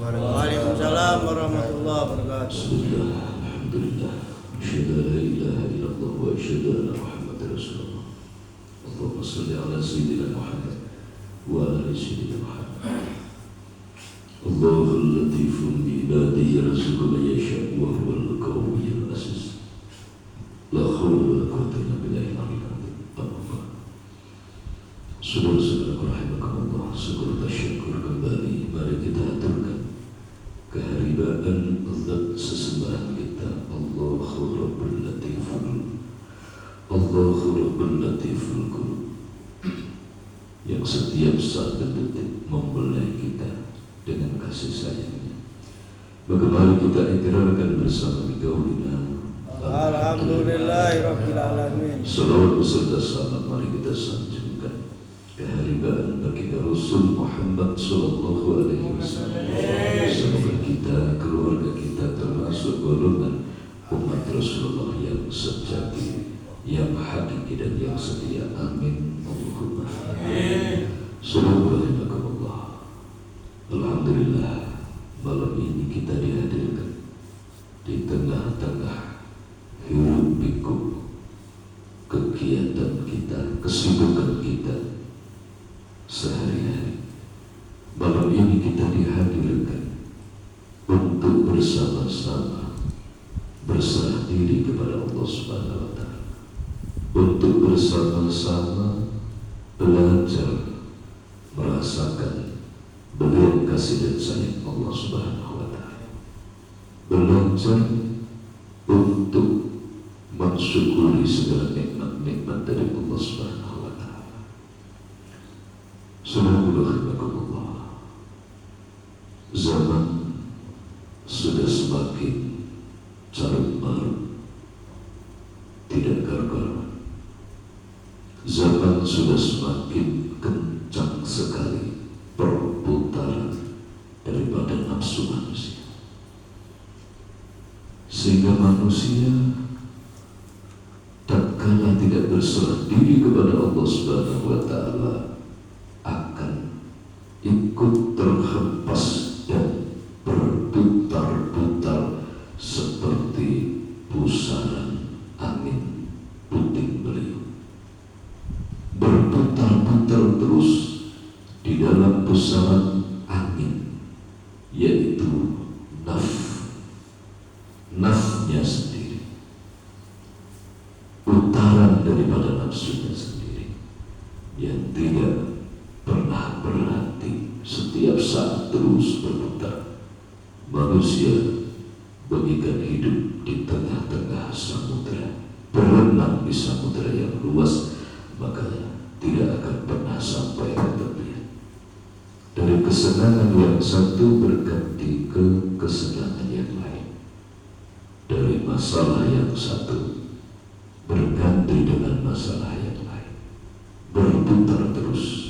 Waalaikumsalam warahmatullahi wabarakatuh. Bismillah, alhamdulillah, asyhadu an la ilaha illallah wa asyhadu anna Muhammadar Rasulullah. Allahumma shalli ala sayyidina Muhammad wa ala sayyidina Muhammad. Allahul latifun bi ibadihi yarzuqu man yasha wa huwal qawiyyul aziz. La haula wa la quwwata illa billahil aliyyil azim. Saudara-saudara rahimakumullah, syukur tasyukur kembali mari kita aturkan keharibaan zat sesembahan kita, Allahu Rabbul Latiful, Allahu Rabbul Latiful Qulub, yang setiap saat dan detik membelai kita dengan kasih sayangnya. Bagaimana kita ikrarkan bersama biqaulina Alhamdulillahirabbil alamin. Salawat beserta salam mari kita sanjungkan keharibaan baginda Rasul Muhammad sallallahu alaihi wasallam. Semoga kita, keluarga kita termasuk golongan umat Rasulullah yang sejati, yang hakiki dan yang setia. Amin. Allahumma amin. Subhanallah. Alhamdulillah, malam ini kita dihadirkan di tengah-tengah hiruk pikuk kegiatan kita, kesibukan kita sehari-hari. Malam ini kita dihadirkan untuk bersama-sama berserah diri kepada Allah Subhanahu wa Ta'ala, untuk bersama-sama belajar merasakan benih kasih dan sayang Allah Subhanahu wa Ta'ala, belajar untuk mensyukuri segala nikmat-nikmat dari Allah Subhanahu wa Ta'ala. Subhanallah, zaman sudah semakin carut marut, tidak karu-karuan. Zaman sudah semakin kencang sekali perputaran daripada nafsu manusia, sehingga manusia tatkala tidak berserah diri kepada Allah Subhanahu wa Ta'ala akan ikut terhempas dan berputar-putar seperti pusaran angin puting beliung, berputar-putar terus di dalam pusaran angin, yaitu nafsnya sendiri, putaran daripada nafsunya sendiri, yang tidak pernah berhenti, setiap saat terus berputar. Manusia bagikan hidup di tengah-tengah samudera, berenang di samudera yang luas, maka tidak akan pernah sampai ke tepian. Dari kesenangan yang satu berganti ke kesenangan yang lain, dari masalah yang satu berganti dengan masalah yang lain, berputar terus.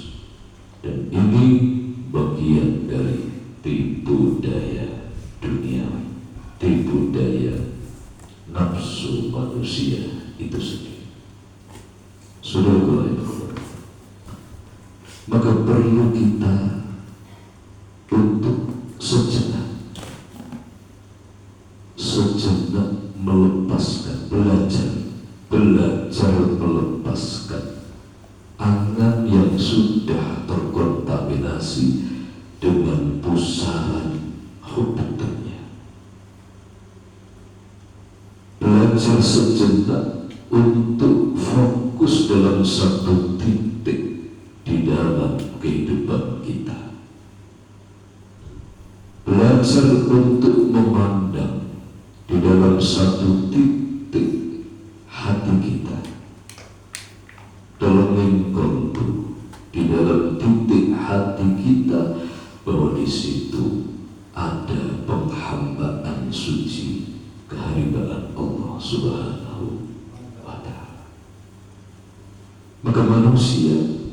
Dan ini bagian dari tipu daya duniawi, tipu daya nafsu manusia itu sendiri. Saudara-saudara, maka perlu kita untuk sejenak melepaskan, belajar melepaskan angan yang sudah terkontaminasi dengan pusaran hubungannya. Belajar sejenak untuk fokus dalam satu titik di dalam kehidupan kita. Belajar untuk memandang di dalam satu titik hati kita, dalam lingkungan, di dalam titik hati kita, bahwa di situ ada penghambaan suci, keharibaan Allah Subhanahu wa Ta'ala. Maka manusia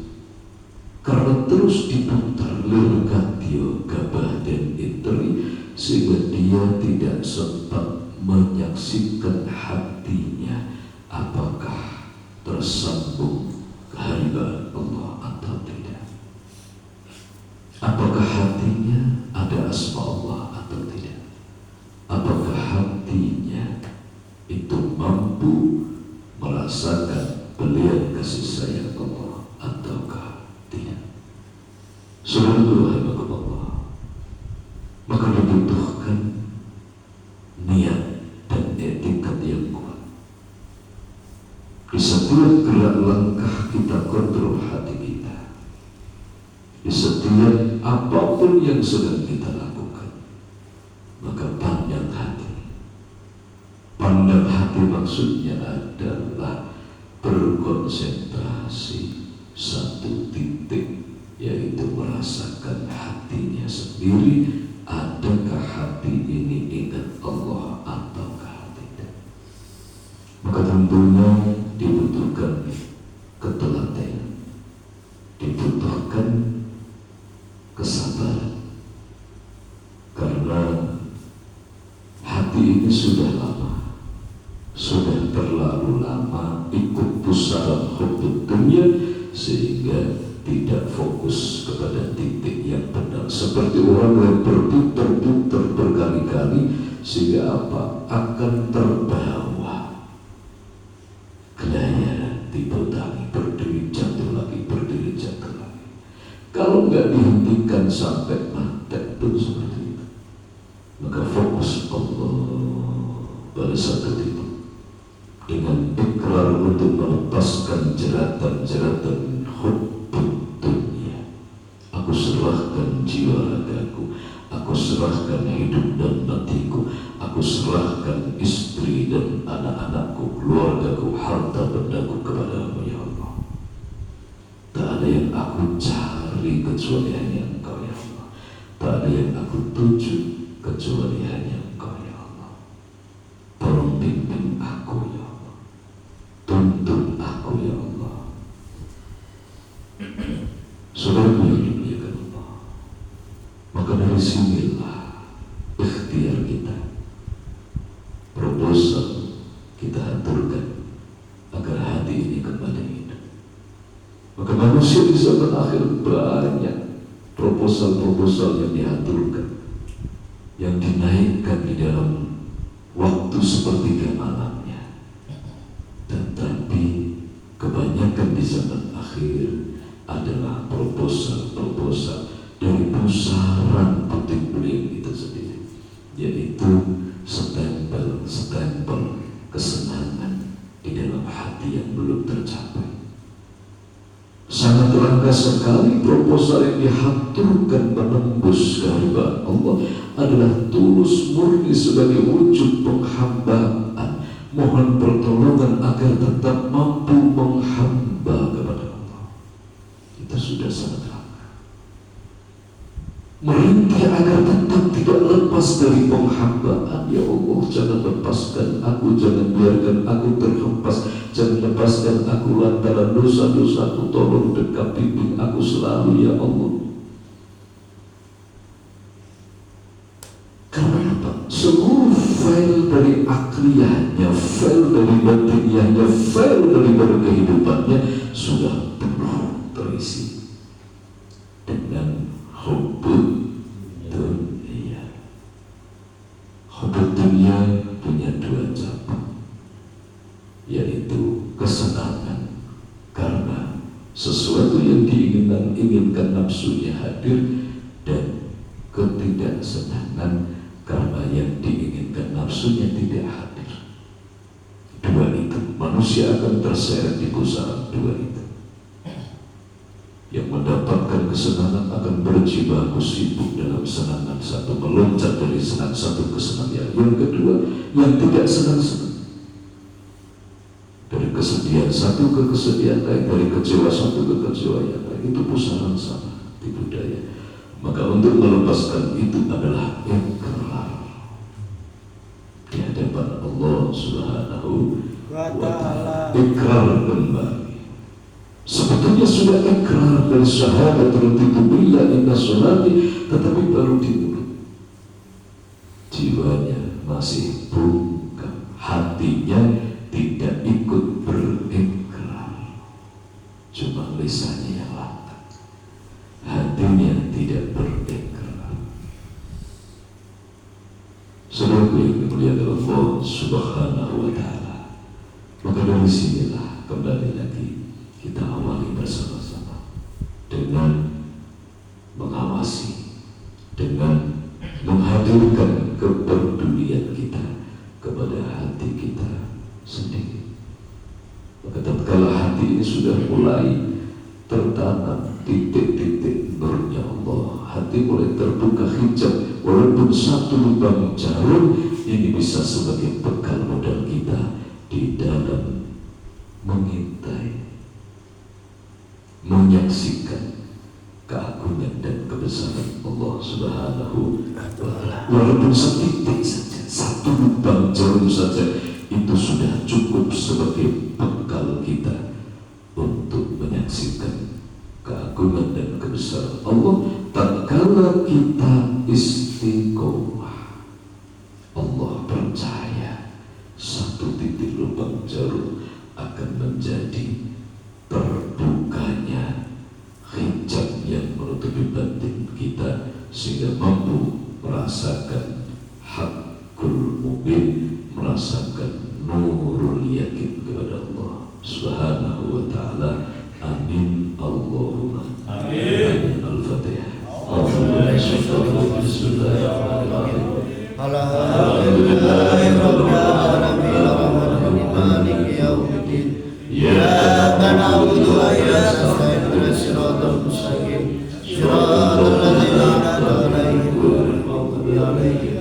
karena terus diputar lirgatio, gabah dan itri, sehingga dia tidak sempat menyaksikan hatinya apakah tersambung keharibaan Allah atau tidak. Apakah hatinya ada asma Allah kita kontrol hati kita di setiap apapun yang sedang kita lakukan. Maka pandang hati. Pandang hati maksudnya adalah berkonsentrasi satu titik, yaitu merasakan hatinya sendiri. Adakah hati ini ingat Allah ataukah tidak? Maka tentunya dibutuhkan ketelatenan, dibutuhkan kesabaran, karena hati ini sudah lama, sudah terlalu lama ikut pusaran hubbud dunya, sehingga tidak fokus kepada titik yang benar. Seperti orang yang berputar-putar berkali-kali, sehingga apa? Akan terbawa gelayaran, diputangi, berdiri jatuh lagi, berdiri jatuh lagi. Kalau nggak dihentikan sampai mati pun seperti itu. Maka fokus Allah pada satu titik dengan ikrar untuk melepaskan jeratan-jeratan hubbud dunia. Aku serahkan jiwa ragaku, aku serahkan hidup dan matiku, aku serahkan istri dan anak-anakku, keluargaku, harta bendaku kepadamu ya Allah. Tak ada yang aku cari kecuali hanya Engkau ya Allah. Tak ada yang aku tuju kecuali hanya Engkau ya Allah. Tolong bimbing aku ya Allah, tuntun aku ya Allah. Saudara yang dimuliakan Allah, maka dari sinilah ikhtiar kita, proposal kita aturkan agar hati ini kembali hidup. Maka manusia di zaman akhir banyak proposal-proposal yang diaturkan, yang dinaikkan di dalam waktu sepertiga malamnya. Tetapi kebanyakan di zaman akhir adalah proposal-proposal dari pusaran puting beliung itu sendiri, yaitu stempel kesenangan di dalam hati yang belum tercapai. Sangat langka sekali proposal yang dihaturkan menembus kehendak Allah adalah tulus murni sebagai wujud penghambaan, mohon pertolongan agar tetap mampu menghamba kepada Allah. Itu sudah sangat langka. Merintih agar tetap tidak lepas dari penghambaan. Ya Allah, jangan lepaskan aku, jangan biarkan aku terhempas, jangan lepaskan aku lantaran dosa-dosaku. Tolong dekat bimbing aku selalu ya Allah. Karena apa? Seluruh file dari akliyahnya, file dari batiniahnya, file dari kehidupannya sudah penuh terisi dengan hubbud dunia. Hubbud dunia punya dua cabang, yaitu kesenangan karena sesuatu yang diinginkan nafsunya hadir, dan ketidaksenangan karena yang diinginkan nafsunya tidak hadir. Dua itu manusia akan terseret di pusaran dua itu. Yang mendapatkan kesenangan akan berjibaku sibuk dalam senangan satu, meloncat dari senang satu ke senang yang kedua, yang tidak senang-senang, dari kesedihan satu ke kesedihan lain, dari kecewa satu ke kecewa yang lain. Itu pusaran sama di budaya. Maka untuk melepaskan itu adalah ikrar di hadapan Allah Subhanahu wa Ta'ala. Ikrar kembali. Sebetulnya sudah ikrar dari syahadat raditu billah inna sholati, tetapi baru di mulut. Jiwanya masih bungkam, hatinya tidak ikut berikrar, cuma lisannya yang lantang, hatinya tidak berikrar. Saudaraku yang dimuliakan Allah Subhanahu wa Ta'ala, maka dari sinilah kembali lagi kita awali bersama-sama dengan mengawasi, dengan menghadirkan kepedulian kita kepada hati kita sendiri. Maka tatkala hati hati ini sudah mulai tertanam titik-titik nurnya Allah. Hati mulai terbuka hijab, walaupun satu lubang jarum ini bisa sebagai bekal modal kita di dalam mengintai, menyaksikan keagungan dan kebesaran Allah Subhanahu wa Ta'ala. Walaupun setitik saja, satu lubang jarum saja, itu sudah cukup sebagai bekal kita untuk menyaksikan keagungan dan kebesaran Allah. Tatkala kita istiqomah, Allah percaya satu titik lubang jarum akan menjadi terbukanya hijab yang menutupi batin kita, sehingga mampu merasakan hakul mubin, merasakan nurul yakin kepada Allah Subhanahu wa Ta'ala. Amin. Allahumma amin. Al-Fatihah. Bismillahirrahmanirrahim. Alhamdulillahi rabbil alamin arrahmanir maliki yaumiddin. Iyyaka na'budu wa iyyaka nasta'in ihdinas siratal mustaqim. Siratal ladzina an'amta 'alaihim ghairil maghdubi 'alaihim